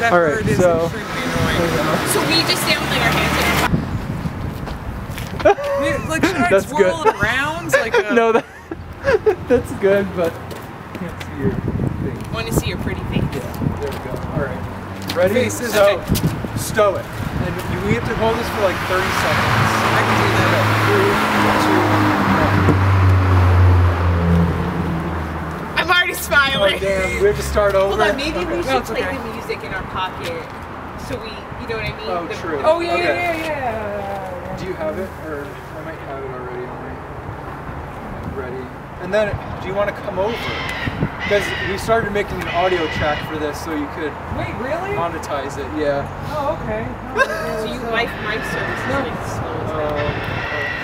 That bird is extremely annoying. So we just stand with like our hands in our pockets. Like, should I swirl it around? Like a... No, that's good, but I can't see your thing. I want to see your pretty face. Yeah, there we go. Alright. Ready? Faces, so, okay. stow it. And we have to hold this for like 30 seconds. I can do that. 3, 2, 1. I'm already smiling. Oh damn, we have to start over. Hold on, maybe we should play okay. the music in our pocket. So we, you know what I mean? Oh, true. Oh, yeah, Okay. yeah. Do you have it? Or I might have it already on me. Ready. And then, do you want to come over? Because we started making an audio track for this so you could Wait, really? monetize it, yeah. Oh, okay. So you like my services like slow as that?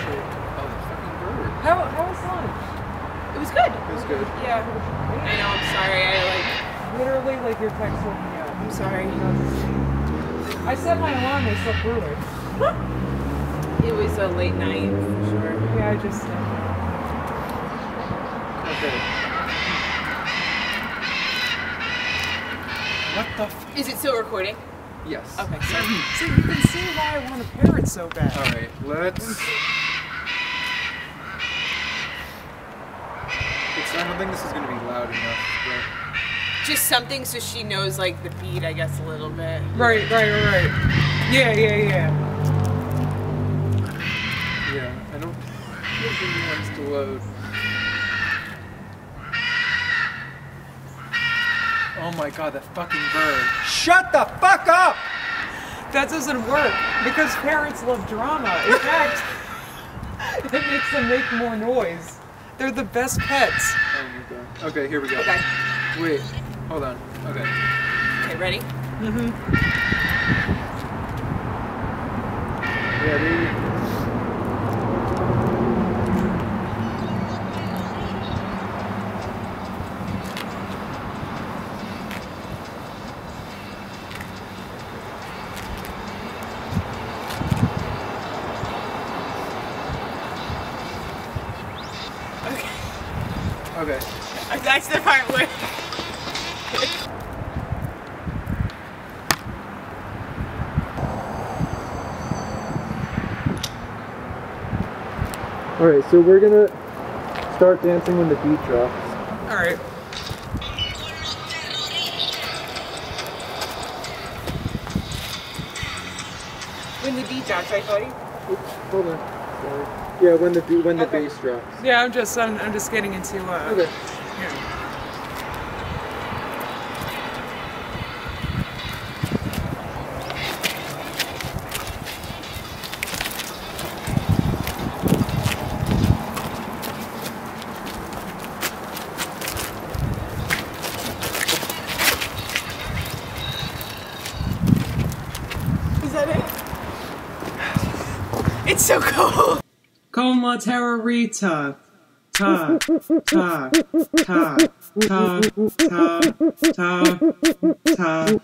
Shit. Oh, the fucking bird. How was lunch? It was good. It was good. Yeah. I know, I'm sorry. Literally, like, your text woke me up. I'm sorry. I set my alarm, I slept through it. It was a late night, for sure. Yeah, I just... Okay. What the f... Is it still recording? Yes. Okay, sorry. So you can see why I want a parrot so bad. Alright, let's... I don't think this is going to be loud enough, but... Just something so she knows, like, the beat, I guess, a little bit. Right. Yeah. Yeah, I don't think it wants to load. Oh my god, that fucking bird. Shut the fuck up! That doesn't work, because parrots love drama. In fact, it makes them make more noise. They're the best pets. Oh my god. Okay, here we go. Okay. Wait, hold on. Okay. Okay, ready? Mm-hmm. Ready? Okay. That's the part where... Alright, so we're gonna start dancing when the beat drops. Alright. When the beat drops, right, Cody? Oops, hold on. Sorry. Yeah, when the bass drops. Yeah, I'm just getting into Okay. Yeah. Is that it? It's so cold. Como terrorita. Ta, ta, ta, ta, ta, ta, ta.